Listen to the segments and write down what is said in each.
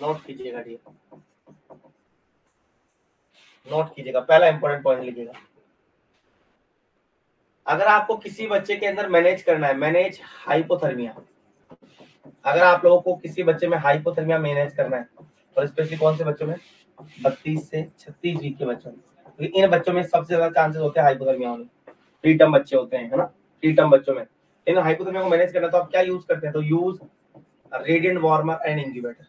Note कीजिएगा, note कीजिएगा, पहला इंपॉर्टेंट पॉइंट लिखिएगा। अगर आपको किसी बच्चे के अंदर मैनेज करना है, मैनेज हाइपोथर्मिया, अगर आप लोगों को किसी बच्चे में हाइपोथर्मिया मैनेज करना है, और स्पेशली कौन से बच्चों में, 32 से 36 वीक के बच्चों में, तो इन बच्चों में सबसे ज्यादा चांसेस होते हैं हाइपोथर्मिया होने। प्रीटर्म बच्चे होते हैं, है ना, प्रीटर्म बच्चों में इन हाइपोथर्मिया को मैनेज करना, तो आप क्या यूज करते हैं, तो use radiant warmer and incubator.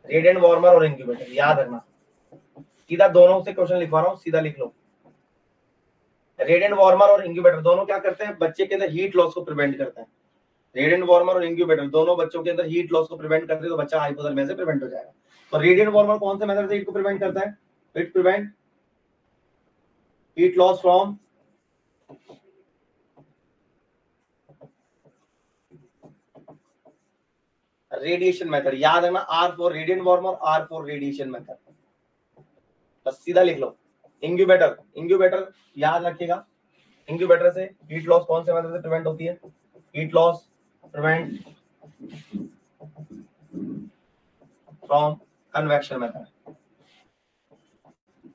Radiant warmer और इंक्यूबेटर याद रखना, सीधा दोनों से क्वेश्चन लिखवा रहा हूँ, सीधा लिख लो। रेडिएंट वार्मर और इंक्यूबेटर दोनों क्या करते हैं, बच्चे के अंदर हीट लॉस को प्रिवेंट करते हैं। रेडिएंट वार्मर और इंक्यूबेटर दोनों बच्चों के अंदर हीट लॉस को प्रिवेंट करते हैं, तो बच्चा हाइपोथर्मिया से प्रिवेंट हो जाएगा। तो रेडिएंट वार्मर कौन से मेथड से हीट को प्रिवेंट करता है, it prevent heat loss from radiation method. याद रखना, R for radiant warmer, R for radiation method, बस सीधा लिख लो। इंक्यूबेटर, इंक्यूबेटर याद रखिएगा, इंक्यूबेटर से हीट लॉस कौन से मेथड से प्रिवेंट होती है, heat loss prevent from convection method.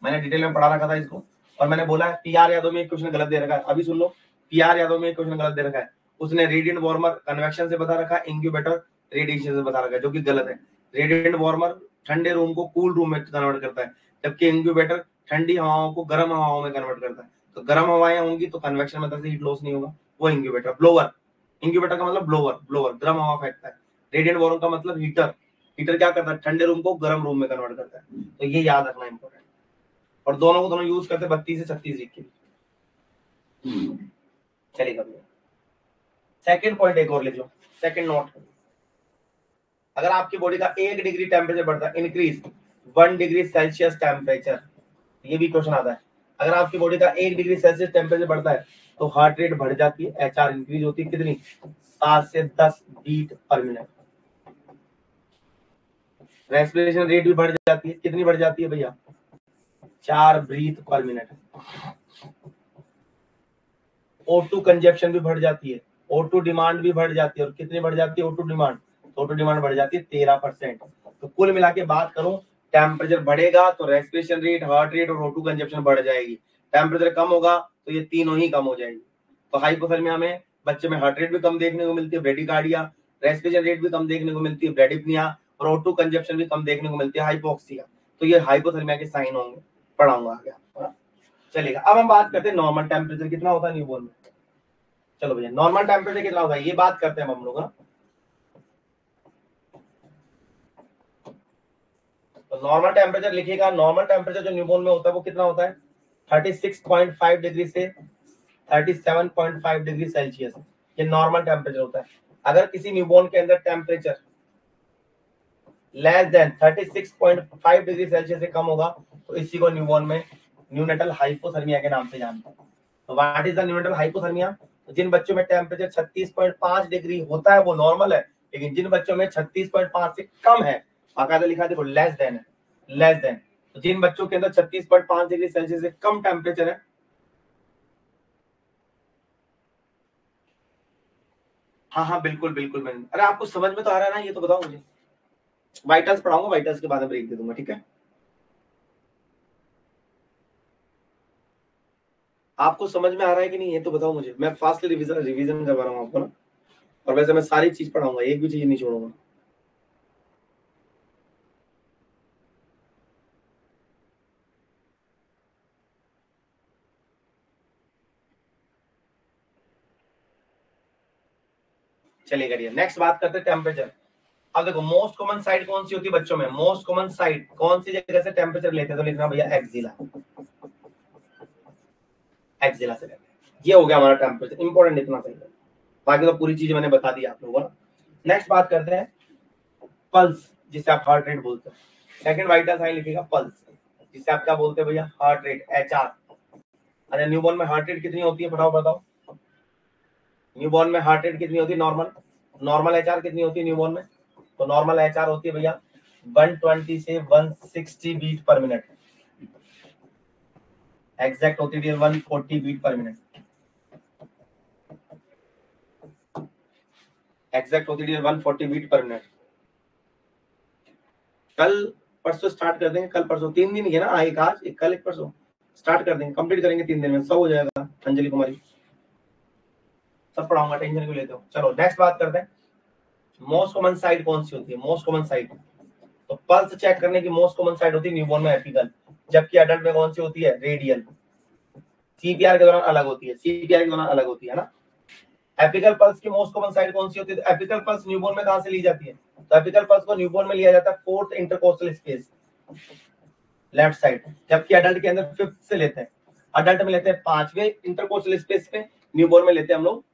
मैंने डिटेल में पढ़ा रखा था इसको, और मैंने बोला है पीआर यादव में एक क्वेश्चन गलत दे रखा है, अभी सुन लो, पीआर यादव में एक क्वेश्चन गलत दे रखा है, उसने रेडिएंट वार्मर कन्वेक्शन से बता रखा है, इंक्यूबेटर रेडिएशन से बता रखा है, जो कि गलत है। रेडिएंट वार्मर ठंडे रूम को कूल रूम में कन्वर्ट करता है, जबकि इंक्यूबेटर ठंडी हवाओं को गर्म हवाओं में कन्वर्ट करता है। तो गर्म हवाएं होंगी तो कन्वेक्शन मेथड से हीट लॉस नहीं होगा, वो इंक्यूबेटर। ब्लोअर, इंक्यूबेटर का मतलब ब्लोअर, ब्लोअर गर्म हवा फेंकता है। रेडिएंट वार्मर का मतलब हीटर, हीटर क्या करता है, ठंडे रूम को गर्म रूम में कन्वर्ट करता है। तो ये याद रखना इंपॉर्टेंट, और दोनों को दोनों यूज करते 32 से 36 वीक के लिए। चलिएगा भैया, सेकंड पॉइंट एक और लिख लो, सेकंड नोट। अगर आपकी बॉडी का 1 डिग्री टेम्परेचर बढ़ता है, इंक्रीज 1 डिग्री सेल्सियस टेम्परेचर, ये भी क्वेश्चन आता है। अगर आपकी बॉडी का 1 डिग्री सेल्सियस टेम्परेचर बढ़ता है तो हार्ट रेट बढ़ जाती है, एचआर इंक्रीज होती है, कितनी, 7 से 10 beat per minute. Respiration rate भी बढ़ जाती है, कितनी बढ़ जाती है भैया, 4 breathe per minute. O2 consumption भी बढ़ जाती है, O2 डिमांड भी बढ़ जाती है, और कितनी बढ़ जाती है O2 डिमांड, O2 डिमांड बढ़ जाती है 13%। तो कुल मिला के बात करूं, टेम्परेचर बढ़ेगा तो रेस्पिरेशन रेट, हार्ट रेट और O2 कंजप्शन बढ़ जाएगी। टेम्परेचर कम होगा तो ये तीनों ही कम हो जाएगी। तो हाइपोथर्मिया में बच्चे में हार्ट रेट भी कम देखने को मिलती है, ब्रेडिकार्डिया, रेस्पिरेशन रेट भी कम देखने को मिलती है, ब्रेडिप्निया, और O2 कंजप्शन भी कम देखने को मिलती है, हाइपोक्सिया। तो ये हाइपोथर्मिया के साइन होंगे, पढ़ाऊंगा आगे। चलिएगा, अब हम बात करते हैं नॉर्मल टेम्परेचर कितना होता है न्यूबॉर्न में। चलो भैया, नॉर्मल टेम्परेचर कितना होता है ये बात करते हैं हम लोग। तो नॉर्मल टेम्परेचर लिखिएगा, नॉर्मल टेम्परेचर जो न्यूबॉर्न में होता है वो कितना होता है, 36.5 डिग्री से 37.5 डिग्री सेल्सियस, ये नॉर्मल टेम्परेचर होता है। अगर किसी न्यूबॉर्न के अंदर temperature less than 36.5 degree Celsius से कम होगा तो इसी को न्यूबॉर्न में न्यूनेटल हाइपोथर्मिया के नाम से जानते हैं। तो what is the neonatal hypothermia, तो जिन बच्चों में टेम्परेचर 36.5 डिग्री होता है वो नॉर्मल है, लेकिन जिन बच्चों में 36.5 से कम है, बाकायदा लिखा है देखो, लेस देन है, लेस देन, तो जिन बच्चों के अंदर 36.5 डिग्री सेल्सियस से कम टेम्परेचर है, हाँ हाँ बिल्कुल बिल्कुल, मैंने, अरे आपको समझ में तो आ रहा है ना, ये तो बताओ मुझे। वाइटल्स पढ़ाऊंगा, वाइटल्स के बाद में ब्रेक दे दूंगा, ठीक है। आपको समझ में आ रहा है कि नहीं ये तो बताओ मुझे, मैं फास्ट रिवीजन करवा रहा हूँ आपको ना, और वैसे मैं सारी चीज पढ़ाऊंगा, एक भी चीज नहीं छोड़ूंगा। चलिए करिए, नेक्स्ट बात करते हैं टेम्परेचर। अब देखो, मोस्ट कॉमन साइड कौन सी होती है बच्चों में, मोस्ट कॉमन साइड कौन सी जगह से टेम्परेचर लेते हैं, तो लिखना भैया एक्सिला, एक्सिला से लेते हैं। ये हो गया हमारा टेम्परेचर, इंपॉर्टेंट इतना सही है, बाकी तो पूरी चीज मैंने बता दी आप लोगों को। नेक्स्ट बात करते हैं पल्स, जिसे आप हार्ट रेट बोलते हैं। सेकंड वाइटल साइन लिखिएगा पल्स, जिसे आप क्या बोलते हैं भैया, हार्ट रेट, एचआर। अरे न्यूबॉर्न में हार्ट रेट कितनी होती है, बताओ बताओ, न्यूबॉर्न में हार्ट रेट कितनी होती है नॉर्मल, नॉर्मल एचआर कितनी होती है न्यूबॉर्न में, तो नॉर्मल एचआर होती है भैया 120 से 160 बीट पर मिनट, एग्जैक्ट होती है 140 बीट पर मिनट, एग्जैक्ट होती है 140 बीट पर मिनट। कल परसों स्टार्ट कर देंगे, कल परसों 3 दिन ही है ना, एक आज एक कल एक परसों स्टार्ट कर देंगे, कंप्लीट करेंगे 3 दिन में, सब हो जाएगा। अंजलि कुमारी सब पढ़ाऊंगा, टेंशन क्यों लेते हो। चलो नेक्स्ट बात करते हैं, मोस्ट कॉमन साइड कौन सी होती है। मोस्ट कॉमन साइड, तो पल्स चेक करने की मोस्ट कॉमन साइड होती है न्यूबॉर्न में एपिकल, जबकि अडल्ट में कौन सी होती है, रेडियल। सीपीआर के दौरान अलग होती है, सीपीआर के दौरान अलग होती है ना। एपिकल पल्स की मोस्ट कॉमन साइड कौन सी होती है, तो एपिकल पल्स न्यूबॉर्न में कहां से ली जाती है, तो एपिकल पल्स को न्यूबॉर्न में लिया जाता है fourth intercostal space, left side, जबकि अडल्ट के अंदर फिफ्थ से लेते हैं। अडल्ट में लेते हैं पांचवें इंटरकोस्टल स्पेस पे, न्यूबॉर्न में लेते हैं हम लोग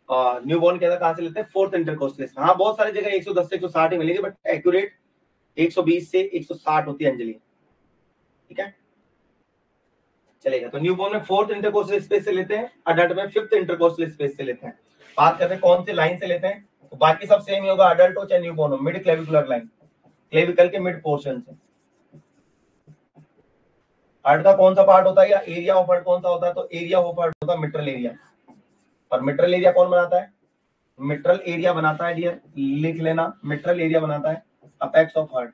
न्यूबॉर्न के अंदर कहां से लेते हैं, फोर्थ इंटरकोस्टल। हाँ बहुत सारी जगह 110 से 160 ही मिलेगी, बट एक्यूरेट 120 से 160 होती है अंजलि, ठीक है चलेगा। तो न्यूबॉर्न में फोर्थ इंटरकोस्टल स्पेस से लेते हैं, अडल्ट में फिफ्थ इंटरकोस्टल स्पेस से लेते हैं। बात करते हैं कौन सी लाइन से लेते हैं, तो बाकी सब सेम ही होगा, अडल्ट हो चाहे न्यूबॉर्न हो, मिड क्लेविकुलर लाइन, क्लेविकल के मिड पोर्शन से। हार्ट का कौन सा पार्ट होता है या एरिया ऑफ हार्ट कौन सा होता है, तो एरिया ऑफ हार्ट होता है मिट्रल एरिया। और मिट्रल एरिया कौन बनाता है, मिट्रल एरिया बनाता है डियर, लिख लेना, मिट्रल एरिया बनाता है अपेक्स ऑफ हार्ट।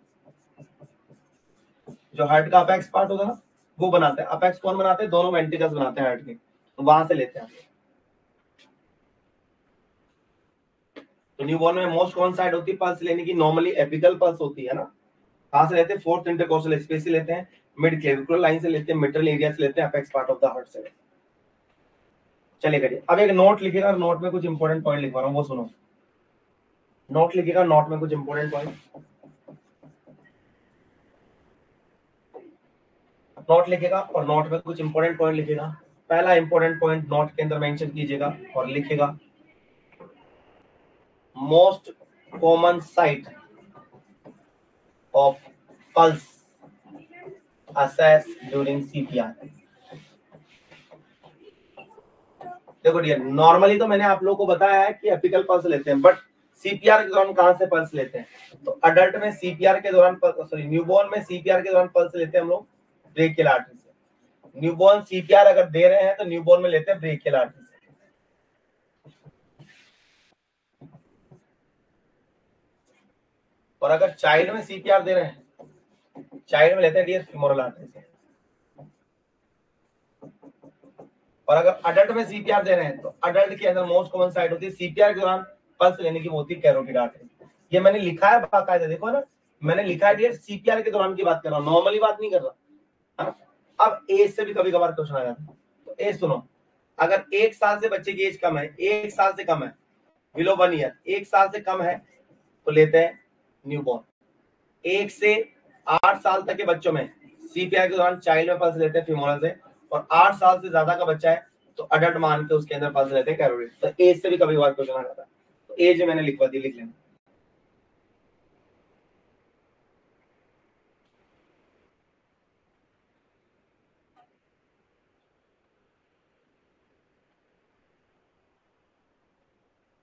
जो हार्ट का अपेक्स पार्ट होता है ना, वो बनाते हैं। अपेक्स कौन बनाते हैं, दोनों वेंट्रिकल्स बनाते हैं हार्ट के, तो वहां से लेते हैं। तो न्यूबॉर्न में मोस्ट कौन साइड होती है पल्स लेने की, नॉर्मली एपिकल पल्स होती है ना। कहां से लेते हैं, फोर्थ इंटरकोस्टल स्पेस से लेते हैं, मिड क्लेविकुलर लाइन से लेते हैं, मिट्रल एरिया से लेते हैं, apex part of the heart से। चलेगा जी। अब एक नोट लिखेगा, नोट में कुछ इंपॉर्टेंट पॉइंट लिखवा रहा हूँ, वो सुनो। नोट लिखेगा, नोट में कुछ इंपॉर्टेंट पॉइंट, नोट लिखेगा और नोट में कुछ इंपॉर्टेंट पॉइंट लिखेगा। पहला इंपॉर्टेंट पॉइंट नोट के अंदर मेंशन कीजिएगा और लिखेगा, most common site of pulse assess during CPR. देखो डियर, नॉर्मली तो मैंने आप लोगों को बताया है कि एपिकल पल्स लेते हैं, बट सीपीआर के दौरान कहां से पल्स लेते हैं, तो अडल्ट में सीपीआर के दौरान, सॉरी न्यूबॉर्न में सीपीआर के दौरान पल्स लेते हैं हम लोग ब्रेकियल आर्टरी से। न्यूबॉर्न सीपीआर अगर दे रहे हैं तो न्यूबॉर्न में लेते हैं ब्रेकियल आर्टरी से। और अगर चाइल्ड में सीपीआर दे रहे हैं, चाइल्ड में लेते हैं डियर फीमोरल आर्टरी से। और अगर अडल्ट में सीपीआर दे रहे हैं, तो अडल्ट के अंदर मोस्ट कॉमन साइट होती है सीपीआर के दौरान पल्स लेने की, वो होती है कैरोटिड आर्टरी। ये मैंने लिखा है बाकायदा, देखो ना, मैंने लिखा है डियर सीपीआर के दौरान की बात कर रहा हूँ, नॉर्मली बात नहीं कर रहा। अब एज से भी कभी कभार क्वेश्चन आ जाता है, तो एज सुनो, अगर 1 साल से बच्चे की एज कम है, 1 साल से कम है, बिलो 1 ईयर, 1 साल से कम है तो लेते हैं न्यूबॉर्न। 1 से 8 साल तक के बच्चों में सीपीआर के दौरान चाइल्ड में पल्स लेते हैं फीमोरल से, और 8 साल से ज्यादा का बच्चा है तो अडल्ट मान के उसके अंदर पल्स लेते हैं कैरोटिड। तो एज से भी कभी कभार क्वेश्चन आ जाता है, तो एज मैंने लिखवा दी, लिख लेना।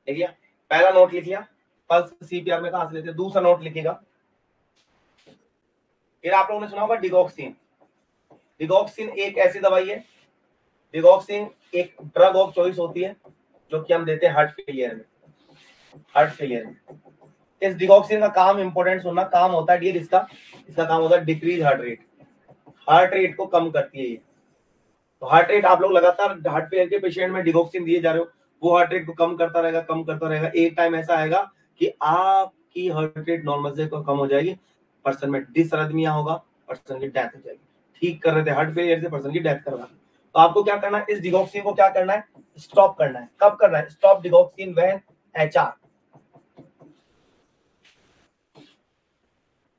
लिख लिया, पहला नोट लिख लिया, पल्स सीपीआर में कहां से लेते हैं। दूसरा नोट लिखिएगा, फिर आप लोगों ने सुना होगा डिगॉक्सिन। डिगॉक्सिन एक ऐसी दवाई है, डिगॉक्सिन एक ड्रग ऑफ चॉइस होती है, जो कि हम देते हैं हार्ट फेलियर में। हार्ट फेलियर में इस डिगॉक्सिन का काम, इंपॉर्टेंट सुनना, काम होता है डियर इसका काम होता है decrease heart rate. Heart rate को कम करती है ये। तो हार्ट रेट आप लोग लगातार हार्ट फेलियर के पेशेंट में डिगॉक्सिन दिए जा रहे हो, वो हार्ट रेट को कम करता रहेगा, कम करता रहेगा। एक टाइम ऐसा आएगा कि आपकी हार्ट रेट नॉर्मल से कम हो जाएगी, पर्सन में डिसअरिथमिया होगा, पर्सन की डेथ हो जाएगी। ठीक कर रहे थे हार्ट फेलियर से, पर्सन की डेथ करवा। तो आपको क्या करना है, इस डिगॉक्सिन को क्या करना है, स्टॉप करना है। कब करना है, stop digoxin when HR,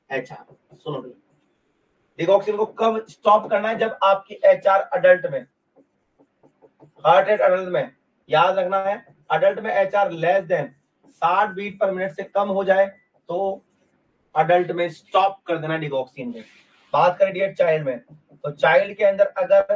HR सुनो भैया, डिगॉक्सिन को कब स्टॉप करना है, जब आपकी एचआर अडल्ट में, हार्ट रेट अडल्ट में, याद रखना है, अडल्ट में HR less than 60 beat per minute से कम हो जाए तो अडल्ट में स्टॉप कर देना डिगॉक्सिन में। बात करें डियर चाइल्ड में, तो चाइल्ड के अंदर अगर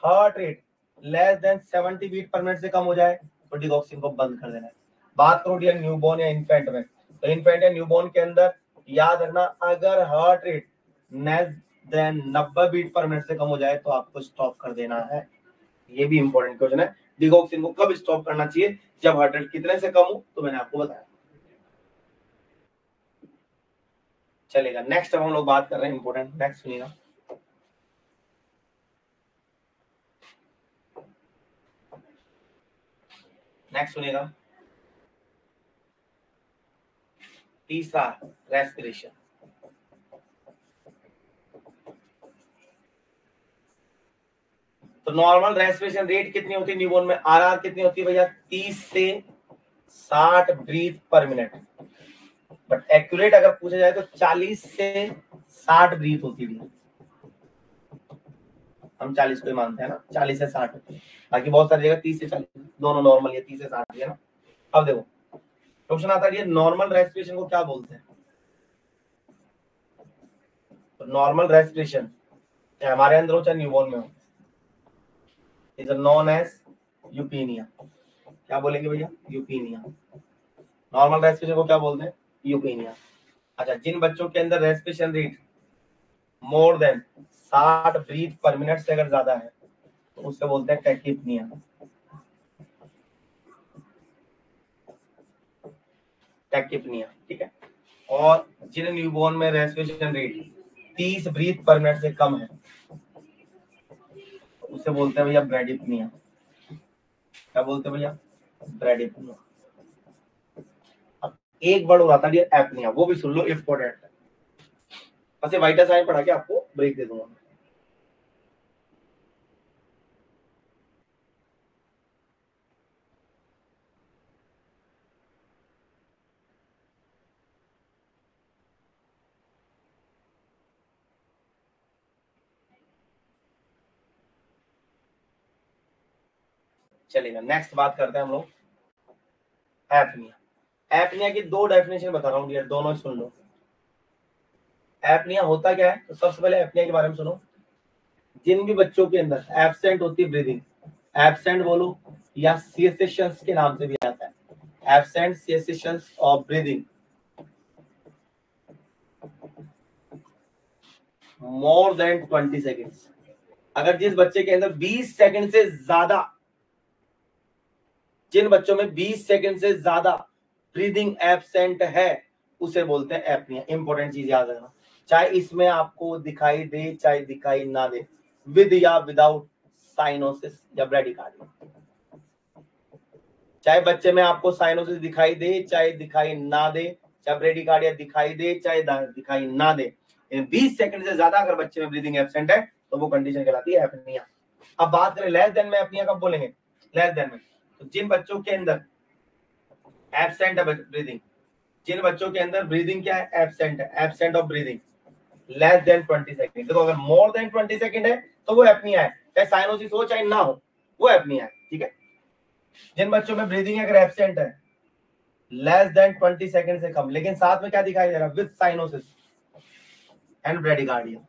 heart rate less than 70 beat per minute से कम हो जाए तो डिगॉक्सिन को बंद कर देना है। बात करो डियर न्यूबॉर्न या इन्फेंट में, तो इन्फेंट या न्यूबॉर्न के अंदर याद रखना, अगर heart rate less than 90 beat per minute से कम हो जाए तो आपको स्टॉप कर देना है। ये भी इंपॉर्टेंट क्वेश्चन है, डिगॉक्सिन को कब स्टॉप करना चाहिए, जब हार्ट रेट कितने से कम हो, तो मैंने आपको बताया। चलेगा। नेक्स्ट अब हम लोग बात कर रहे हैं इंपॉर्टेंट, नेक्स्ट सुनिएगा। नेक्स्ट सुनिएगा, तीसरा रेस्पिरेशन। तो नॉर्मल रेस्पिरेशन रेट कितनी होती है न्यूबॉर्न में? आरआर कितनी होती है भैया? 30 से 60 breath per minute. But accurate अगर पूछा जाए तो 40 से 60 ब्रीथ होती है। हम 40 को ही मानते हैं ना, 40 से 60 होती है। बाकी बहुत सारी जगह 30 से 40 दोनों नॉर्मल है, 30 से 60 है ना। अब देखो क्वेश्चन आता है, नॉर्मल रेस्पिरेशन को क्या बोलते हैं? तो नॉर्मल रेस्पिरेशन चाहे हमारे अंदर हो चाहे न्यूबॉर्न में हो, इज नोन एज यूपीनिया। क्या बोलेंगे भैया? यूपीनिया। नॉर्मल रेस्पिरेशन को क्या बोलते हैं? यूपीनिया। अच्छा, जिन बच्चों के अंदर respiration rate more than 60 breath per minute से अगर ज्यादा है तो उससे बोलते हैं टैकिपनिया। टैकिपनिया, ठीक है। और जिन न्यूबॉर्न में respiration rate 30 breath per minute से कम है तो उसे बोलते हैं भैया ब्रैडिपनिया। क्या बोलते हैं भैया? ब्रैडिपनिया। अब एक वर्ड और आता है एपनिया, वो भी सुन लो, इंपॉर्टेंट है। बस वाइटा साइन पढ़ा के आपको ब्रेक दे दूंगा। चलेगा, नेक्स्ट बात करते हैं हम लोग एपनिया। एपनिया की दो डेफिनेशन बता रहा हूँ डियर, दोनों सुन लो। एपनिया होता क्या है? तो सबसे पहले एपनिया के बारे में सुनो। जिन भी बच्चों के अंदर एब्सेंट होती है ब्रीदिंग, एब्सेंट बोलो या सेसेशंस के नाम से भी आता है, absent cessations of breathing more than 20 seconds. अगर जिस बच्चे के अंदर 20 सेकंड से ज्यादा, जिन बच्चों में 20 सेकंड से ज्यादा ब्रीदिंग एब्सेंट है उसे बोलते हैं एपनिया। इंपॉर्टेंट चीज याद रखना, चाहे इसमें आपको दिखाई दे चाहे दिखाई ना दे, विद या विदाउट साइनोसिस या ब्रैडिकार्डिया। चाहे बच्चे में आपको साइनोसिस दिखाई दे चाहे दिखाई ना दे, चाहे ब्रैडिकार्डिया दिखाई दे चाहे दिखाई ना दे, 20 सेकंड से ज्यादा अगर बच्चे में ब्रीदिंग एब्सेंट है तो वो कंडीशन कहलाती है एपनिया। अब बात करें लेस देन में एपनिया कब बोलेंगे? लेस देन में तो जिन बच्चों के अंदर एब्सेंट है ब्रीदिंग, जिन बच्चों के अंदर ब्रीदिंग क्या है? एब्सेंट है, absent of breathing less than 20 second. देखो अगर मोर देन 20 सेकंड है तो वो एपनिया है, चाहे साइनोसिस हो चाहे ना हो, वो एपनिया है, ठीक है। जिन बच्चों में ब्रीदिंग अगर एब्सेंट है लेस देन 20 सेकंड से कम, लेकिन साथ में क्या दिखाई दे रहा है? With cyanosis and bradycardia.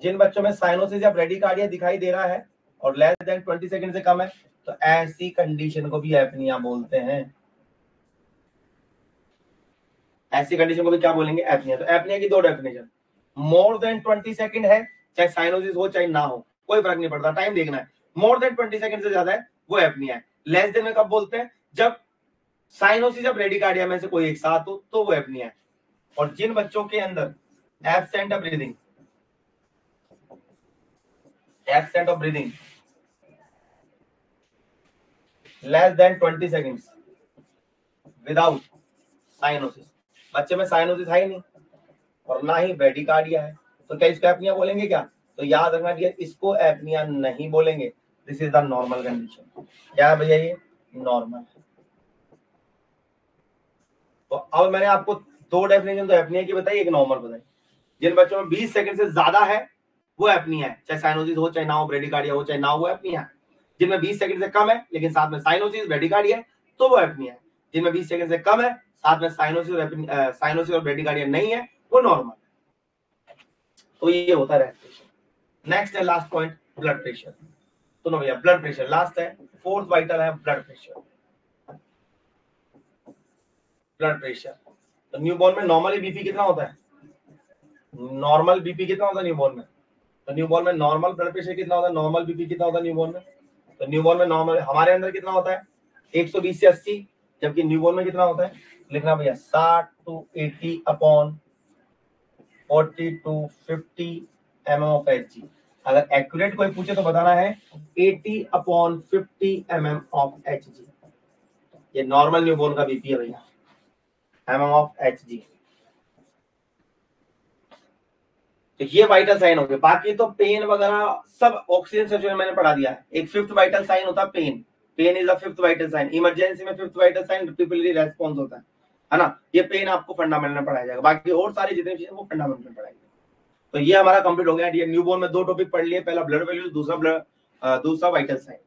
जिन बच्चों में साइनोसिस या ब्रैडिकार्डिया दिखाई दे रहा है और लेस देन 20 सेकंड से कम है तो ऐसी कंडीशन को भी एपनिया बोलते हैं। ऐसी कंडीशन को भी क्या बोलेंगे? एपनिया। तो एपनिया की दो डेफिनेशन, मोर देन 20 सेकंड है, चाहे साइनोसिस हो चाहे ना हो, कोई फर्क नहीं पड़ता, टाइम देखना है। मोर देन 20 सेकंड से ज्यादा है वो एपनिया है। लेस देन में कब बोलते हैं? जब साइनोसिस या ब्रैडिकार्डिया में से कोई एक साथ हो तो वो एपनिया है। और जिन बच्चों के अंदर absent of breathing, absent of breathing less than 20 seconds without cyanosis, बच्चे में साइनोसिस है ही नहीं और ना ही ब्रैडिकार्डिया है, तो क्या इसको एपनिया बोलेंगे क्या? तो याद रखना कि इसको एपनिया नहीं बोलेंगे, this is the normal condition. क्या है भैया? ये नॉर्मल है। तो अब मैंने आपको दो डेफिनेशन तो एपनिया की बताई, एक नॉर्मल बताई। जिन बच्चों में 20 सेकंड से ज्यादा है वो एपनिया है, चाहे साइनोसिस हो चाहे ना हो, ब्रैडिकार्डिया हो चाहे ना हो, वो एपनिया है। जिनमें 20 सेकंड से कम है लेकिन साथ में साइनोसिस ब्रैडिकार्डिया है तो वो एपनिया है। जिनमें 20 सेकंड से कम है साथ में साइनोसिस और ब्रैडिकार्डिया नहीं है वो नॉर्मल है। तो ये होता है रेस्पिरेशन। नेक्स्ट है लास्ट पॉइंट, ब्लड प्रेशर। सुनो भैया, ब्लड प्रेशर लास्ट है, फोर्थ वाइटल है ब्लड प्रेशर। ब्लड प्रेशर तो न्यूबॉर्न में नॉर्मली बीपी कितना होता है? नॉर्मल बीपी कितना होता है न्यूबॉर्न में? तो न्यूबॉर्न में नॉर्मल ब्लड प्रेशर कितना होता है? नॉर्मल बीपी कितना होता है न्यूबॉर्न में? तो न्यूबॉर्न में नॉर्मल हमारे अंदर कितना होता है? 120 से 80, जबकि न्यूबॉर्न में कितना होता है, लिखना भैया 60 to 80 upon 40 to 50 mm of Hg। अगर एक्यूरेट कोई पूछे तो बताना है 80 अपॉन 50 mm ऑफ Hg। ये नॉर्मल न्यूबॉर्न का बीपी है भैया, mm ऑफ Hg। तो ये वाइटल साइन हो गए। बाकी तो पेन वगैरह सब ऑक्सीजन सेचुरेशन मैंने पढ़ा दिया है। एक फिफ्थ वाइटल साइन होता है pain, pain is the fifth vital sign. Emergency में fifth vital sign pupillary response होता है ना। ये पेन आपको फंडामेंटल में पढ़ाया जाएगा, बाकी और सारी जितनी चीजें वो फंडामेंटल में पढ़ाएंगे। तो ये हमारा कंप्लीट हो गया। ये न्यूबॉर्न में 2 टॉपिक पढ़ लिए, पहला ब्लड वैल्यूज, दूसरा वाइटल साइन।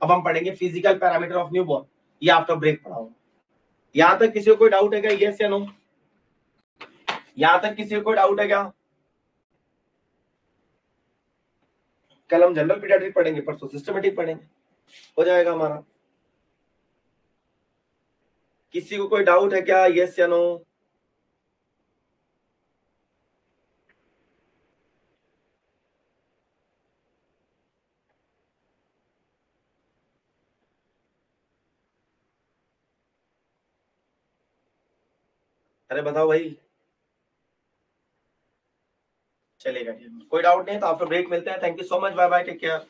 अब हम पढ़ेंगे फिजिकल पैरामीटर ऑफ न्यूबॉर्न, ये आफ्टर ब्रेक पढ़ाऊंगा। यहां तक किसी को कोई डाउट है क्या, यस या नो? यहां तक किसी को कोई डाउट है क्या? कल हम जनरल पीडियाट्रिक पढ़ेंगे, परसों सिस्टमेटिक पढ़ेंगे, हो जाएगा हमारा। किसी को कोई डाउट है क्या, यस या नो? अरे बताओ भाई। चलेगा, कोई डाउट नहीं तो आफ्टर ब्रेक मिलते हैं। Thank you so much, bye bye, take care.